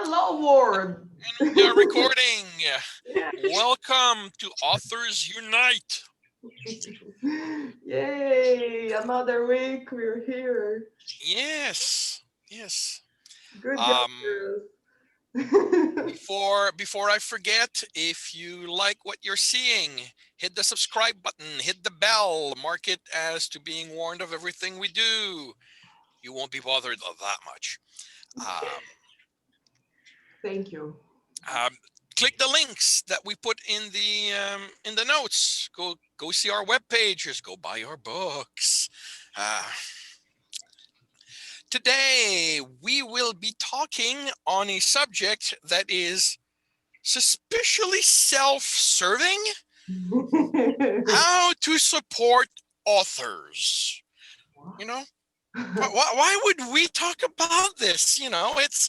Hello, Ward. And we are recording. Yeah. Welcome to Authors Unite. Yay! Another week. We're here. Yes, yes. Good job, Um, girls. before I forget, if you like what you're seeing, hit the subscribe button, hit the bell, mark it as to being warned of everything we do. You won't be bothered of that much. Um, Thank you. um, Click the links that we put in the notes. Go see our web pages. Go buy our books. Uh, Today, we will be talking on a subject that is suspiciously self-serving: how to support authors. You know, why would we talk about this? You know, it's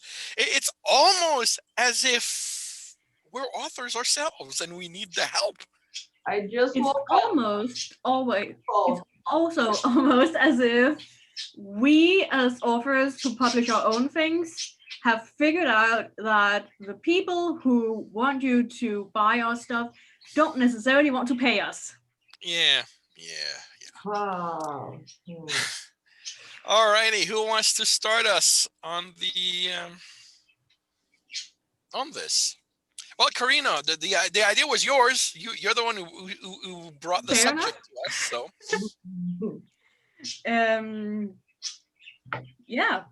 almost as if we're authors ourselves and we need the help. I just It's woke up. almost always, it's Oh, also almost as if we as authors who publish our own things have figured out that the people who want you to buy our stuff don't necessarily want to pay us. Yeah, yeah. wow. Alrighty, who wants to start us on on this? Well, Karina, the idea was yours. You're the one who brought the Fair subject enough. to us. So Um, yeah.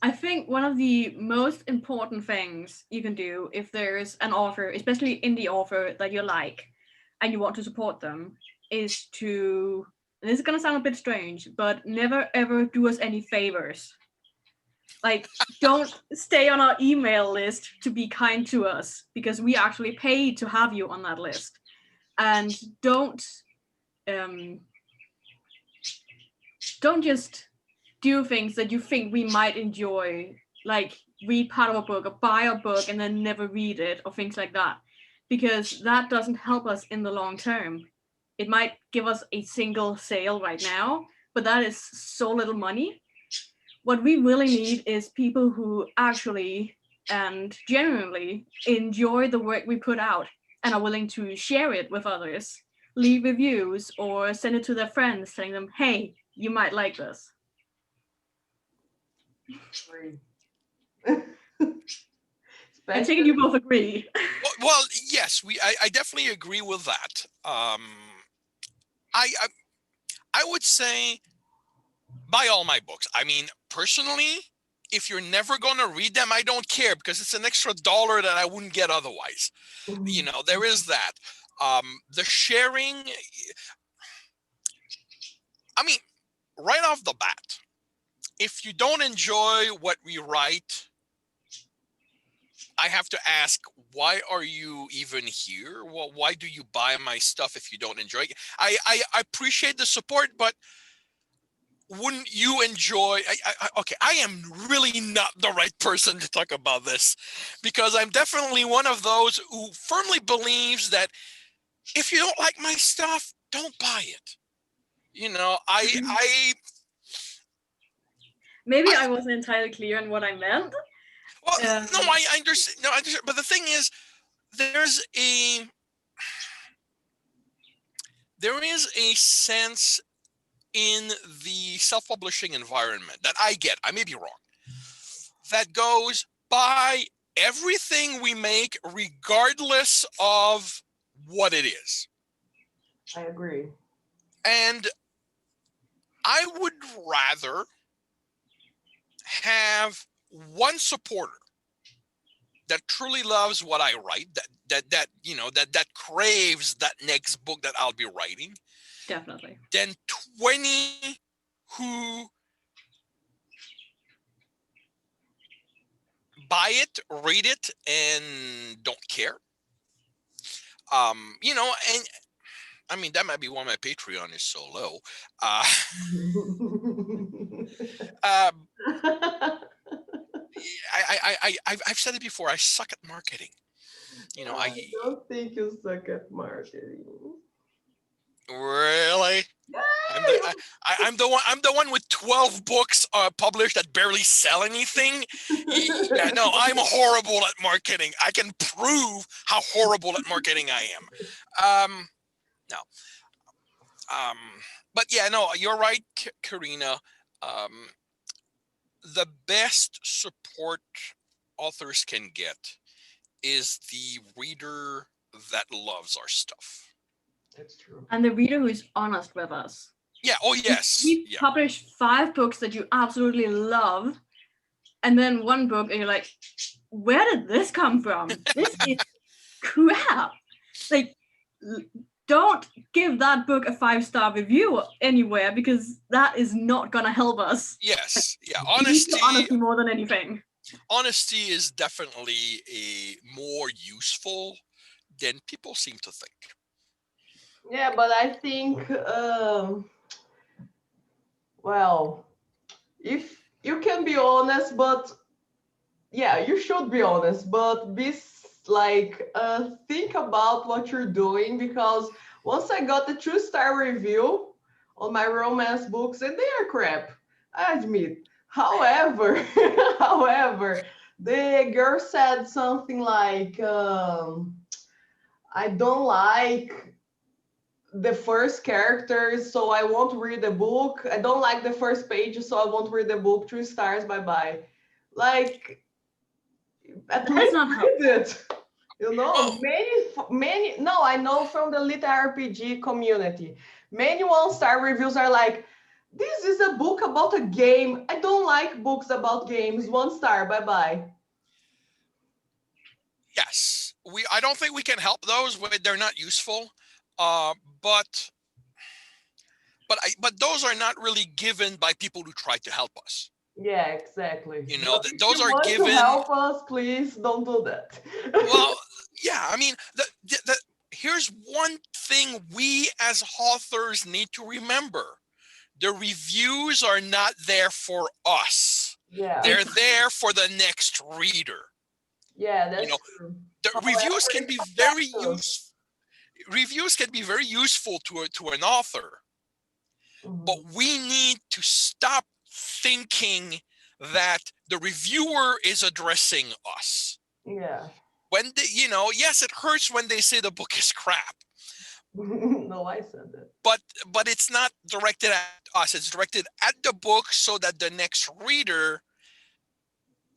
I think one of the most important things you can do if there's an author, especially indie author that you like and you want to support them, is to, and this is gonna sound a bit strange, but never ever do us any favors. Like, don't stay on our email list to be kind to us because we actually pay to have you on that list. And um, don't just do things that you think we might enjoy, like read part of a book or buy a book and then never read it or things like that, because that doesn't help us in the long term. It might give us a single sale right now, but that is so little money. What we really need is people who actually and genuinely enjoy the work we put out and are willing to share it with others, leave reviews, or send it to their friends telling them, hey, you might like this. I take it you both agree. well, yes, I definitely agree with that. I I would say buy all my books. I mean, personally, if you're never going to read them, I don't care because it's an extra $1 that I wouldn't get otherwise. You know, there is that. The sharing, I mean, right off the bat, if you don't enjoy what we write, I have to ask, why are you even here? Well, why do you buy my stuff if you don't enjoy it? I appreciate the support, but wouldn't you enjoy? Okay, I am really not the right person to talk about this because I'm definitely one of those who firmly believes that if you don't like my stuff, don't buy it. You know, Maybe I wasn't entirely clear on what I meant. well, no, I understand. No, I understand. But the thing is, there is a sense in the self-publishing environment that I get, I may be wrong, that goes by everything we make regardless of what it is. I agree. And I would rather have one supporter that truly loves what I write, that you know, that craves that next book that I'll be writing, Definitely. than 20 who buy it, read it, and don't care. You know, and I mean that might be why my Patreon is so low. Um, I've said it before. I suck at marketing. You know, I don't think you suck at marketing. really. I'm the one. I'm the one with 12 books published that barely sell anything. Yeah, no, I'm horrible at marketing. I can prove how horrible at marketing I am. No. Um, but yeah, no, you're right, Karina. Um, the best support authors can get is the reader that loves our stuff. That's true. And the reader who is honest with us. Yeah. Oh, yes. We Yeah. publish 5 books that you absolutely love, and then one book, and you're like, where did this come from? This is crap. Like, don't give that book a 5-star review anywhere, because that is not gonna help us. Yes. Yeah. We need Honesty. the honesty more than anything. Honesty is definitely a more useful than people seem to think. Yeah, but I think, well, if you can be honest, but yeah, you should be honest, but think about what you're doing, because once I got the 2-star review on my romance books, and they are crap, I admit. However, however, the girl said something like, I don't like the first characters, so I won't read the book. I don't like the first page, so I won't read the book. 3 stars, bye-bye. Like, at That's least not read it. You know, Well- many, no, I know from the Lit RPG community, many 1-star reviews are like, this is a book about a game. I don't like books about games. 1 star, bye-bye. Yes. I don't think we can help those. They're not useful. But those are not really given by people who try to help us. Yeah, exactly. You know, But if those you are want given. to help us, please don't do that. Well, yeah. I mean, here's one thing we as authors need to remember: the reviews are not there for us. Yeah. They're there for the next reader. Yeah, that's know, true. The However, reviews can be it's very subjective. reviews can be very useful to an author, Mhm. but we need to stop thinking that the reviewer is addressing us. Yeah. When yes, it hurts when they say the book is crap, No, I said that. but it's not directed at us. It's directed at the book so that the next reader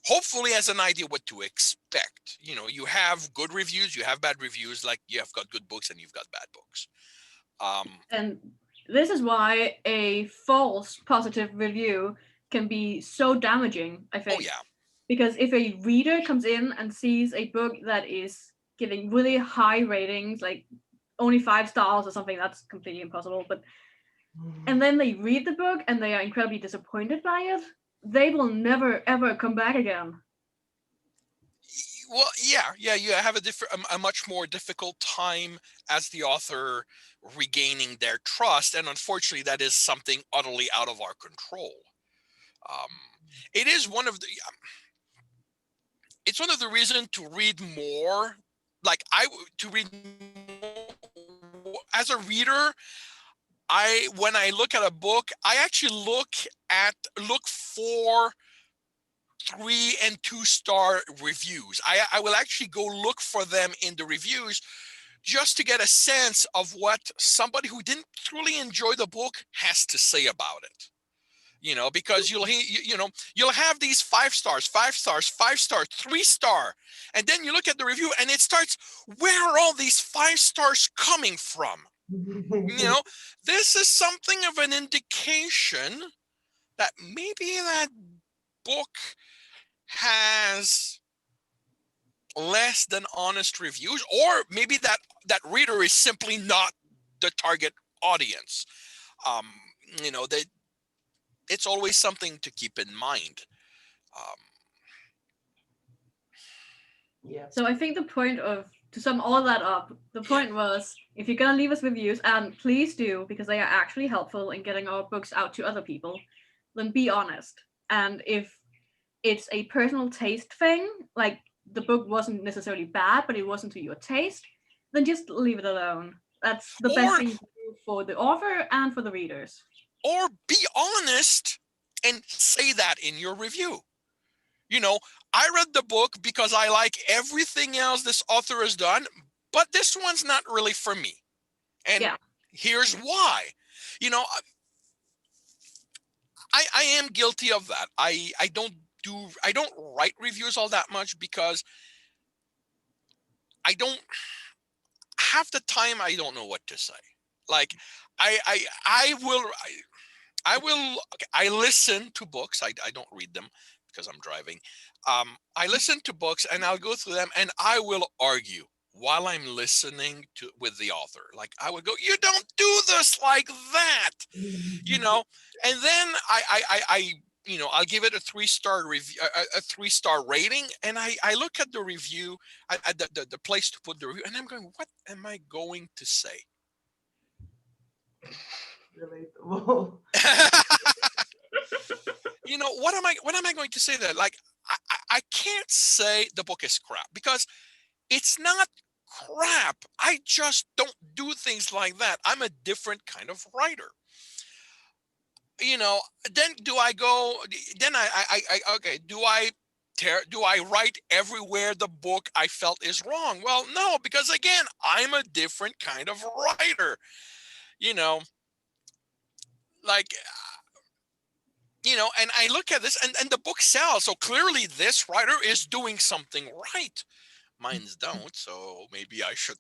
hopefully has an idea what to expect. You have good reviews, you have bad reviews, like you have got good books and you've got bad books. And this is why a false positive review can be so damaging, I think. Oh yeah. Because if a reader comes in and sees a book that is giving really high ratings, like only 5 stars or something, that's completely impossible. And then they read the book and they are incredibly disappointed by it, they will never ever come back again. Well, yeah, you have a much more difficult time as the author regaining their trust, and unfortunately, that is something utterly out of our control. It is one of the. It's one of the reasons to read more. To read more, as a reader. When I look at a book, I actually look for 3 and 2-star reviews. I will actually go look for them in the reviews just to get a sense of what somebody who didn't truly enjoy the book has to say about it. Because you'll have these 5 stars, 5 stars, 5 stars, 3 star, and then you look at the review and it starts, where are all these 5 stars coming from? This is something of an indication that maybe that book has less than honest reviews, or maybe that reader is simply not the target audience. It's always something to keep in mind. Yeah. So I think to sum all that up, the point was, if you're gonna leave us reviews, and please do, because they are actually helpful in getting our books out to other people, then be honest. And if it's a personal taste thing, like the book wasn't necessarily bad, but it wasn't to your taste, then just leave it alone. That's the best thing you can do for the author and for the readers. Or be honest and say that in your review. You know, I read the book because I like everything else this author has done, but this one's not really for me. And Yeah. here's why. You know, I am guilty of that. I don't write reviews all that much because I don't, half the time I don't know what to say. Like I will okay, I listen to books. I don't read them because I'm driving. I listen to books and I'll go through them and I will argue while I'm listening to with the author. Like I would go, you don't do this like that, you know. And then I you know, I'll give it a 3-star review, a 3-star rating, and I look at the review, at the place to put the review, and I'm going, what am I going to say? Relatable. You know, what am I going to say there? Like, I can't say the book is crap because it's not crap. I just don't do things like that. I'm a different kind of writer. You know, then do I go, then okay, do I write everywhere the book I felt is wrong? Well, no, because again, I'm a different kind of writer. You know, like, you know, and I look at this and the book sells. So clearly this writer is doing something right. Mine's don't. So maybe I should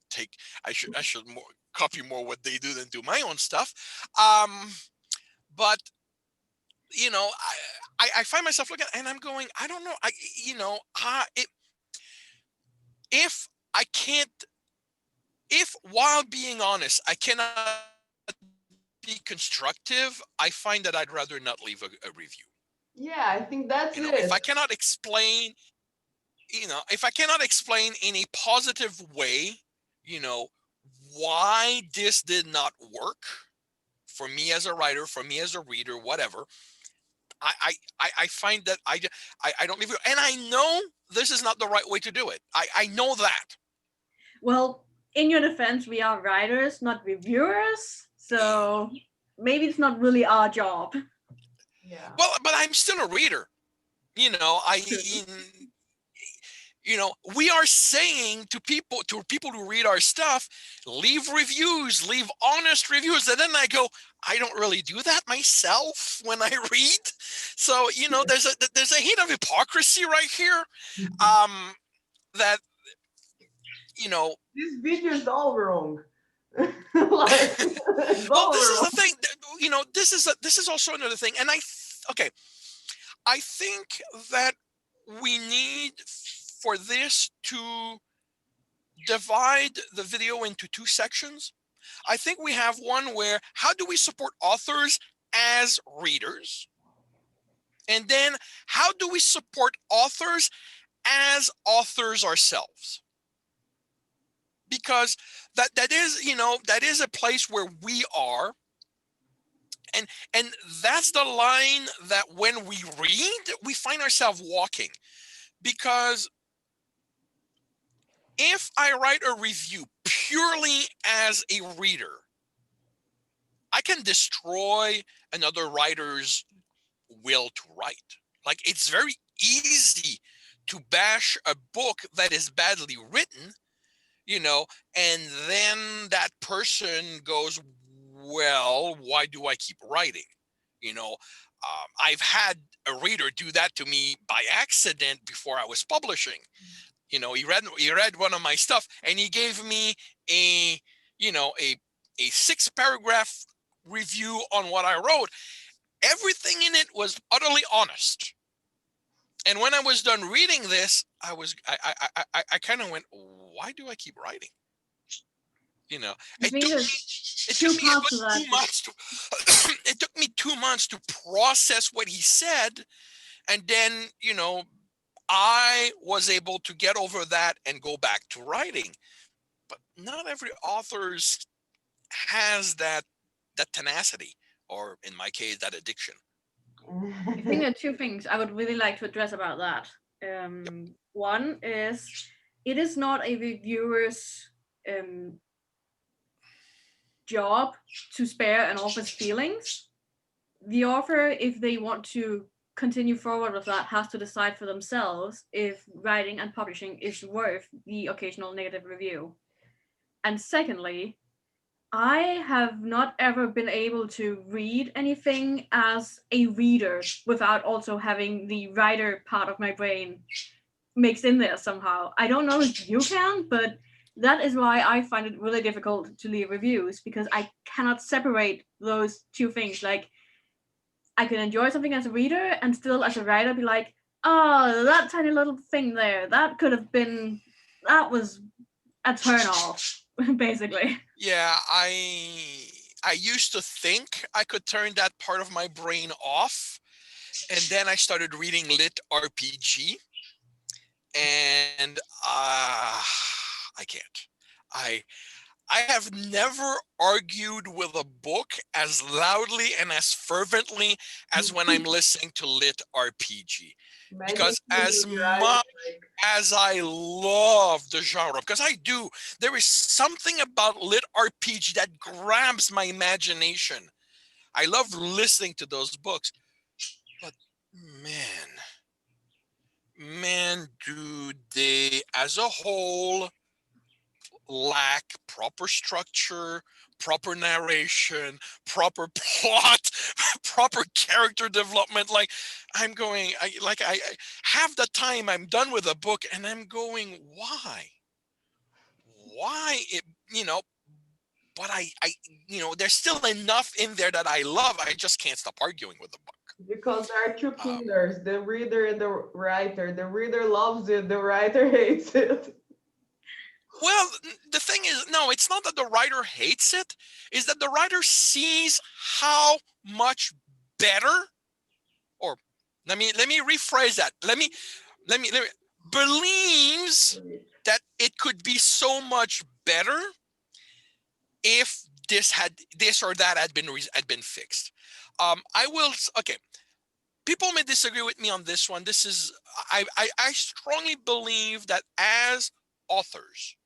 more copy more what they do than do my own stuff. But you know, I find myself looking and I'm going, I don't know. You know, if I can't, if while being honest, I cannot be constructive, I find that I'd rather not leave a review. Yeah, I think that's You know, it. if I cannot explain, you know, if I cannot explain in a positive way, you know, why this did not work for me as a writer, for me as a reader, whatever, I find that I don't leave it. And I know this is not the right way to do it. I know that. Well, in your defense, we are writers, not reviewers. So maybe it's not really our job. Yeah. Well, but I'm still a reader. You know, you know, we are saying to people who read our stuff, leave reviews, leave honest reviews. And then I go, I don't really do that myself when I read. So, you know, there's a hint of hypocrisy right here. That, you know, This video is all wrong. Like, well, this is the thing, you know, this is also another thing. And I think that we need for this to divide the video into 2 sections. I think we have one where how do we support authors as readers? And then how do we support authors as authors ourselves? Because that is, you know, that is a place where we are. And that's the line that when we read, we find ourselves walking. Because if I write a review purely as a reader, I can destroy another writer's will to write. Like, it's very easy to bash a book that is badly written, you know, and then that person goes, well, why do I keep writing? You know, I've had a reader do that to me by accident before I was publishing. You know, he read one of my stuff and he gave me a 6-paragraph review on what I wrote. Everything in it was utterly honest. And when I was done reading this, I kind of went, why do I keep writing? You know, it took me about 2 months to it took me 2 months to process what he said. And then, you know, I was able to get over that and go back to writing. But not every author has that tenacity, or in my case, that addiction. I think there are 2 things I would really like to address about that. One is, it is not a reviewer's job to spare an author's feelings. The author, if they want to continue forward with that, has to decide for themselves if writing and publishing is worth the occasional negative review. And secondly, I have not ever been able to read anything as a reader without also having the writer part of my brain mixed in there somehow. I don't know if you can, but that is why I find it really difficult to leave reviews, because I cannot separate those two things. Like, I can enjoy something as a reader and still as a writer be like, oh, that tiny little thing there, that could have been, that was a turn off, basically. Yeah, I used to think I could turn that part of my brain off, and then I started reading lit RPG, and I can't. I I have never argued with a book as loudly and as fervently as when I'm listening to lit RPG. Imagine Because you as would write much like as I love the genre, because I do, there is something about lit RPG that grabs my imagination. I love listening to those books, but man, do they, as a whole, lack proper structure, proper narration, proper plot, proper character development. Like I'm going, I half the time I'm done with a book and I'm going, why it, you know, but there's still enough in there that I love. I just can't stop arguing with the book. because there are two Um, killers, the reader and the writer. The reader loves it, the writer hates it. Well, the thing is, no, it's not that the writer hates it, is that the writer sees how much better, or let me rephrase that. Let me believes that it could be so much better if this or that had been fixed. I will, okay. People may disagree with me on this one. This is, I strongly believe that as authors,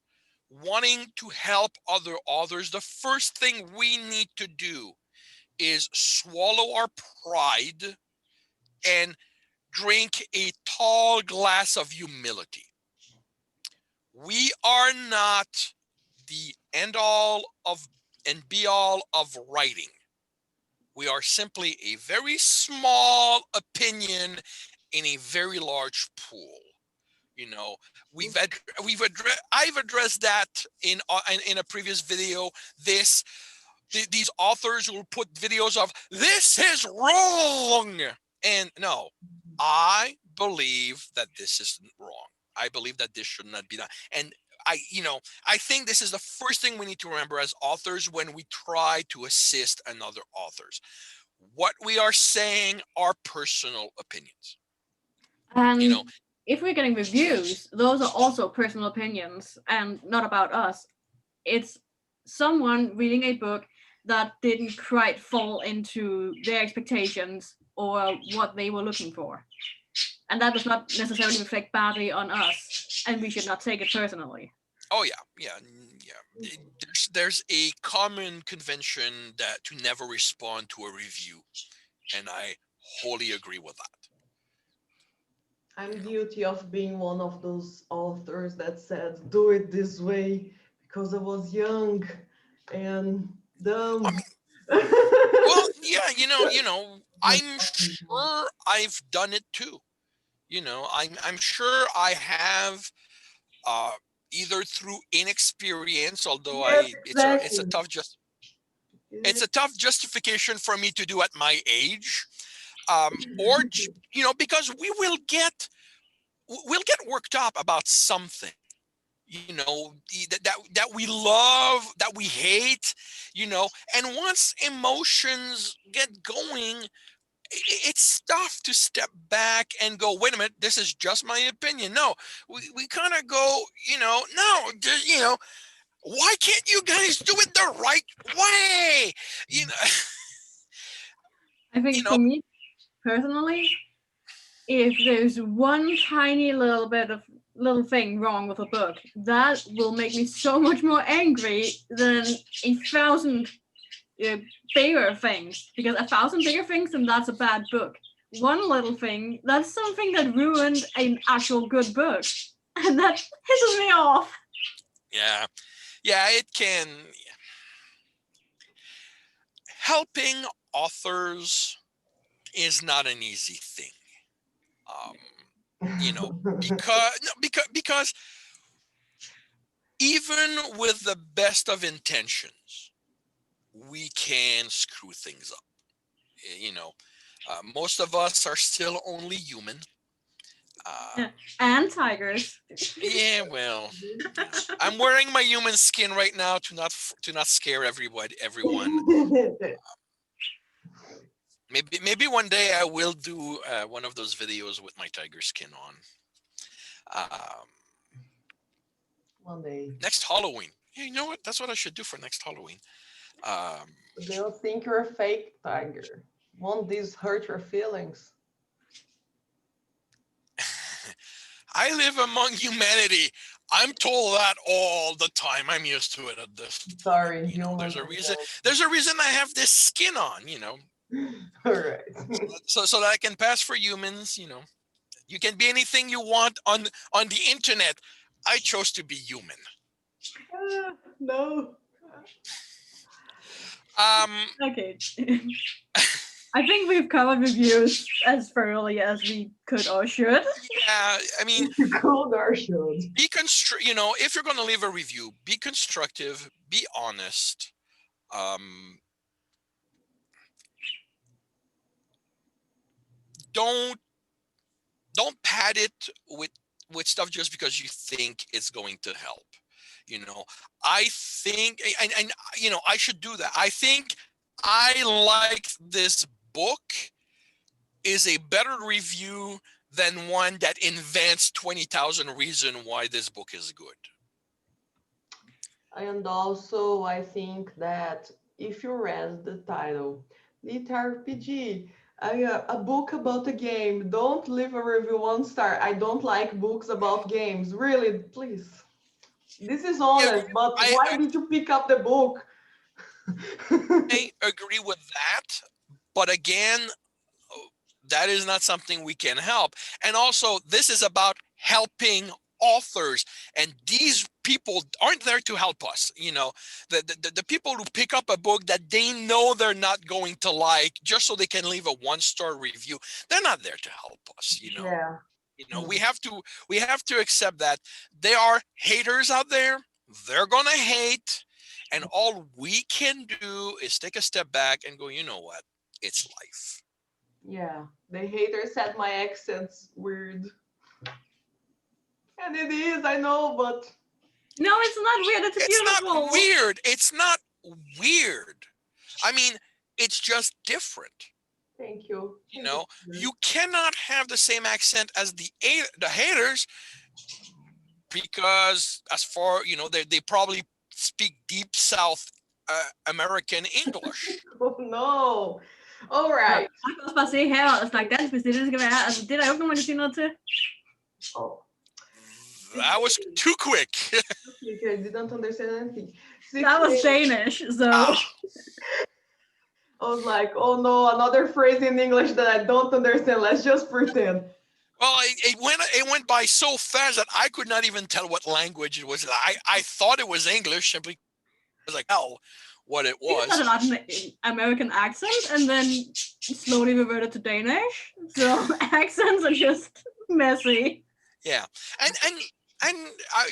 wanting to help other authors, the first thing we need to do is swallow our pride and drink a tall glass of humility. We are not the end all of and be all of writing. We are simply a very small opinion in a very large pool. You know, I've addressed that in a previous video. These authors will put videos of this is wrong, and no, I believe that this is wrong. I believe that this should not be done. And I think this is the first thing we need to remember as authors when we try to assist another authors. What we are saying are personal opinions. And if we're getting reviews, those are also personal opinions and not about us. It's someone reading a book that didn't quite fall into their expectations or what they were looking for. And that does not necessarily reflect badly on us, and we should not take it personally. Oh yeah. There's a common convention that to never respond to a review, and I wholly agree with that. I'm guilty of being one of those authors that said, do it this way because I was young and dumb. Well, yeah, I'm sure I've done it too. I'm sure I have, either through inexperience, although Yes, it's a exactly. tough justification for me to do at my age, or because we'll get worked up about something, that we love, that we hate, and once emotions get going, it's tough to step back and go, wait a minute, this is just my opinion. No, we kind of go, no, why can't you guys do it the right way? I think for me personally, if there's one tiny little thing wrong with a book, that will make me so much more angry than 1,000 bigger things. Because 1,000 bigger things, and that's a bad book. One little thing, that's something that ruined an actual good book, and that pisses me off. Yeah, it can. Helping authors is not an easy thing. Because even with the best of intentions, we can screw things up. Most of us are still only human. And tigers. Yeah, well, I'm wearing my human skin right now to not scare everyone. Maybe one day I will do one of those videos with my tiger skin on. One day. Next Halloween. Yeah, you know what? That's what I should do for next Halloween. They'll think you're a fake tiger. Won't this hurt your feelings? I live among humanity. I'm told that all the time. I'm used to it at this. Sorry, there's a reason. There's a reason I have this skin on. All right. so that I can pass for humans. You can be anything you want on the internet. I chose to be human. No. Okay. I think we've covered reviews as thoroughly as we could or should. Yeah, I mean, could or should. Be if you're going to leave a review, be constructive, be honest. Don't pad it with stuff just because you think it's going to help. I think, and I should do that. I think I like this book is a better review than one that invents 20,000 reasons why this book is good. And also, I think that if you read the title, Lit RPG, a book about a game, don't leave a review 1 star. I don't like books about games. Really, please. This is honest, but why did you pick up the book? I agree with that, but again, that is not something we can help. And also, this is about helping authors, and these people aren't there to help us. The people who pick up a book that they know they're not going to like just so they can leave a 1-star review, they're not there to help us. Yeah. We have to accept that there are haters out there. They're gonna hate, and all we can do is take a step back and go, you know what? It's life. Yeah, the haters said my accent's weird. And it is, I know, but... No, it's not weird. It's beautiful. Not weird. It's not weird. I mean, it's just different. Thank you. You cannot have the same accent as the haters because they probably speak deep South American English. Oh, no. All right. Jeg kan også bare se her og snakke dansk, hvis det er det, skal være. Altså, det er der jo ikke nogen, man kan sige noget til. Oh. That was too quick. Okay, I didn't understand anything. That was Danish, so... I was like, oh no, another phrase in English that I don't understand. Let's just pretend. Well, it went by so fast that I could not even tell what language it was. I thought it was English simply because I hell what it was. It had an American accent and then slowly reverted to Danish. So accents are just messy. Yeah, and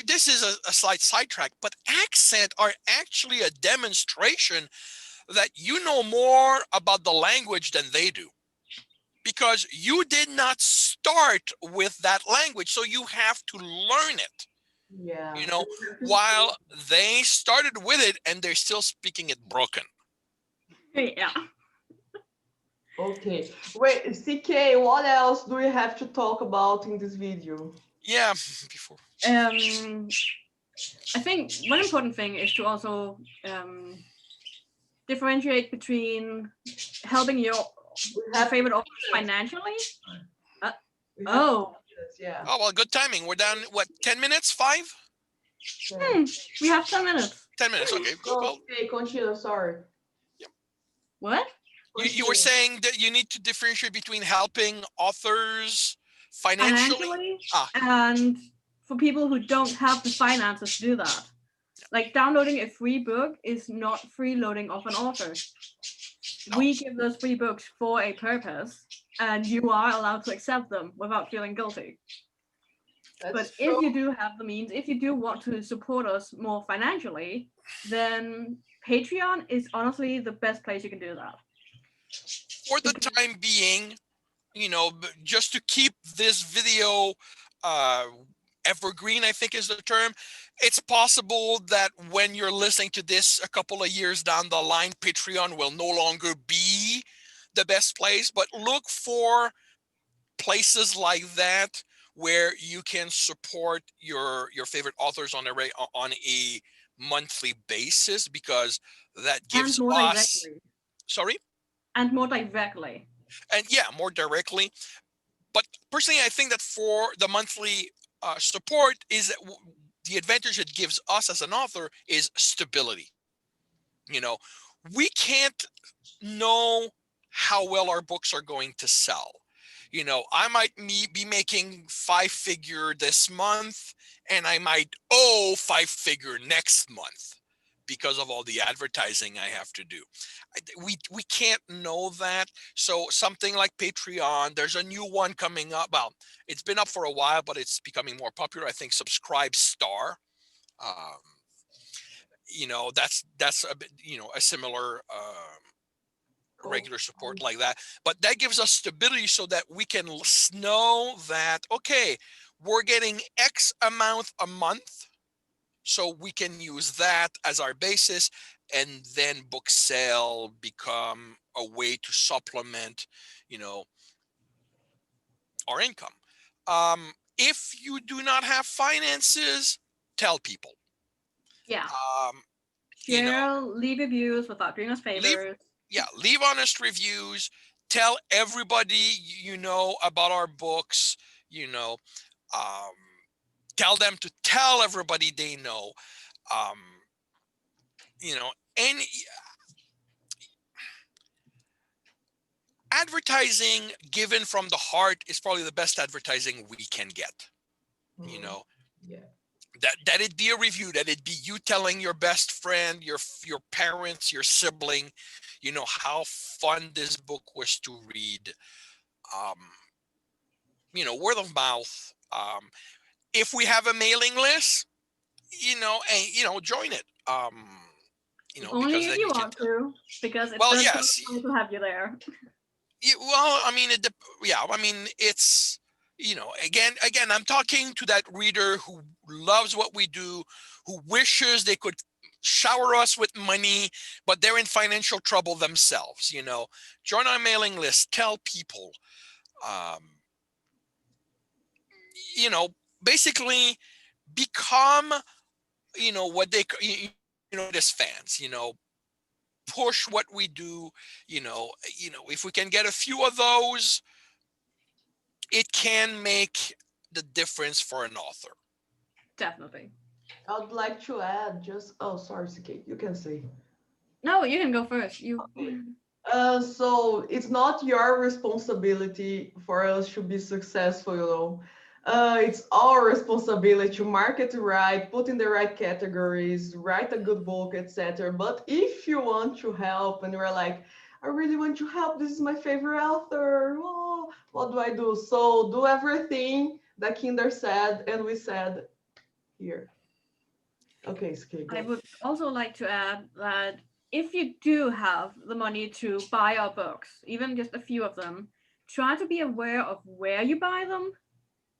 this is a slight sidetrack, but accent are actually a demonstration that you know more about the language than they do, because you did not start with that language, so you have to learn it. Yeah. While they started with it and they're still speaking it broken. Yeah. Okay. Wait, CK, what else do we have to talk about in this video? Yeah, before. I think one important thing is to also differentiate between helping your favorite authors financially. We have Oh, yeah. Oh, well, good timing. We're down, what, 10 minutes? 5? we have 10 minutes. 10 minutes. Okay. Well, Okay, continue. Sorry. What? you were Continue. saying that you need to differentiate between helping authors financially. Financially, Ah, and for people who don't have the finances to do that. Like downloading a free book is not freeloading of an author. No. We give those free books for a purpose, and you are allowed to accept them without feeling guilty. That's But true. if you do have the means, if you do want to support us more financially, then Patreon is honestly the best place you can do that. For the time being, just to keep this video evergreen, I think is the term. It's possible that when you're listening to this a couple of years down the line, Patreon will no longer be the best place, but look for places like that where you can support your favorite authors on a monthly basis, because that gives And more us, directly. sorry, And more directly. and yeah, more directly. But personally, I think that for the monthly support, is that the advantage it gives us as an author is stability. We can't know how well our books are going to sell. I might be making 5-figure this month, and I might owe 5-figure next month because of all the advertising I have to do. We can't know that. So something like Patreon, there's a new one coming up. Well, it's been up for a while, but it's becoming more popular. I think Subscribestar. That's a bit, a similar regular support like that. But that gives us stability so that we can know that, okay, we're getting X amount a month. So we can use that as our basis, and then book sale become a way to supplement, our income. If you do not have finances, tell people. Yeah. You know, Share, leave reviews without doing us favors. leave honest reviews. Tell everybody you know about our books. Tell them to tell everybody they know. And advertising given from the heart is probably the best advertising we can get. Yeah. That it be a review, that it be you telling your best friend, your parents, your sibling, how fun this book was to read. Word of mouth. If we have a mailing list, join it. Only because if then you you can want to, because it Well, does yes. cost money to have you there. Well, I mean, it's, again, I'm talking to that reader who loves what we do, who wishes they could shower us with money, but they're in financial trouble themselves. Join our mailing list, tell people, basically become, what they, as fans, push what we do. If we can get a few of those, it can make the difference for an author. Definitely. I'd like to add sorry, CK, you can say. No, you can go first. So it's not your responsibility for us to be successful. It's our responsibility to market right, put in the right categories, write a good book, etc. But if you want to help and you're like, I really want to help, this is my favorite author, oh, what do I do? So do everything that Kinder said and we said here. Okay, Skate. I would also like to add that if you do have the money to buy our books, even just a few of them, try to be aware of where you buy them.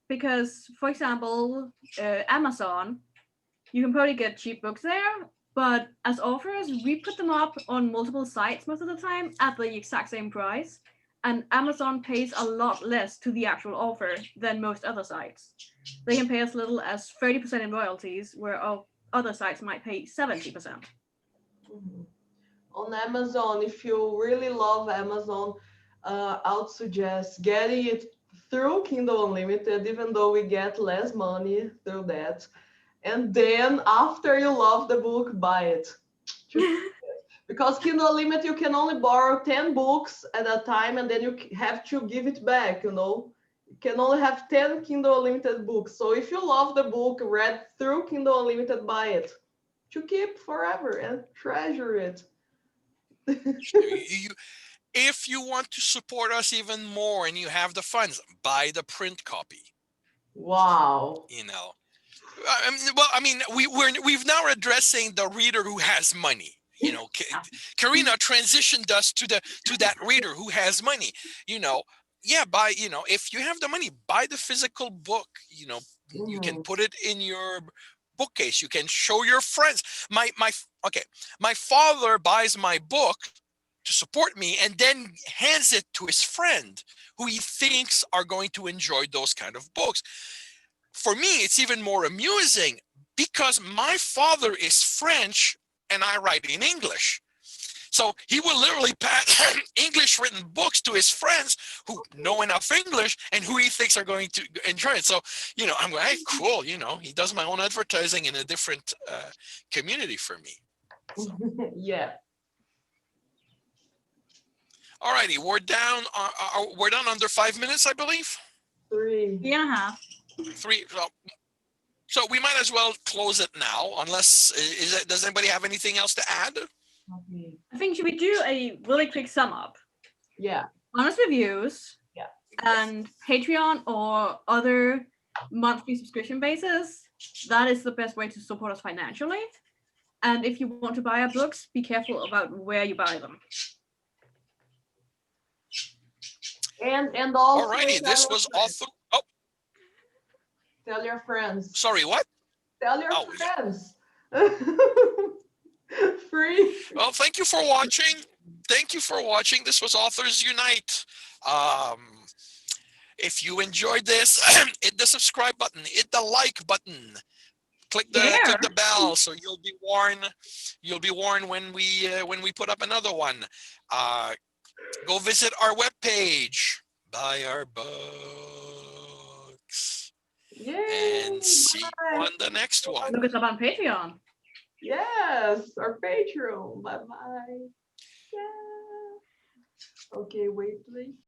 Because, for example, Amazon, you can probably get cheap books there, but as authors, we put them up on multiple sites most of the time at the exact same price. And Amazon pays a lot less to the actual author than most other sites. They can pay as little as 30% in royalties, where other sites might pay 70%. Mm-hmm. On Amazon, if you really love Amazon, I would suggest getting it through Kindle Unlimited, even though we get less money through that. And then after you love the book, buy it. Because Kindle Unlimited, you can only borrow 10 books at a time, and then you have to give it back, you know. You can only have 10 Kindle Unlimited books. So if you love the book read through Kindle Unlimited, buy it to keep forever and treasure it. If you want to support us even more and you have the funds, buy the print copy. Wow. You know, well, I mean, we've now addressing the reader who has money. You know, Karina transitioned us to that reader who has money. You know, yeah, buy. You know, if you have the money, buy the physical book. You know, you can put it in your bookcase. You can show your friends. My father buys my book to support me and then hands it to his friend who he thinks are going to enjoy those kind of books. For me, it's even more amusing because my father is French and I write in English. So he will literally pass English written books to his friends who know enough English and who he thinks are going to enjoy it. So, you know, I'm like, hey, cool. You know, he does my own advertising in a different community for me. So. Yeah. All righty, we're down. We're done under 5 minutes, I believe. 3. 3.5. 3. So we might as well close it now, unless does anybody have anything else to add? I think, should we do a really quick sum up? Yeah. Honest reviews. Yeah. And Patreon or other monthly subscription bases. That is the best way to support us financially. And if you want to buy our books, be careful about where you buy them. And also. Alrighty, this was author. Oh. Tell your friends. Sorry, what? Tell your friends. Free. Well, thank you for watching. Thank you for watching. This was Authors Unite. If you enjoyed this, hit the subscribe button, hit the like button, click the bell so you'll be warned. You'll be warned when we put up another one. Go visit our webpage, buy our books. Yay, and see you on the next one. Look us up on Patreon. Yes, our Patreon. Bye bye. Yeah. Okay, wait, please.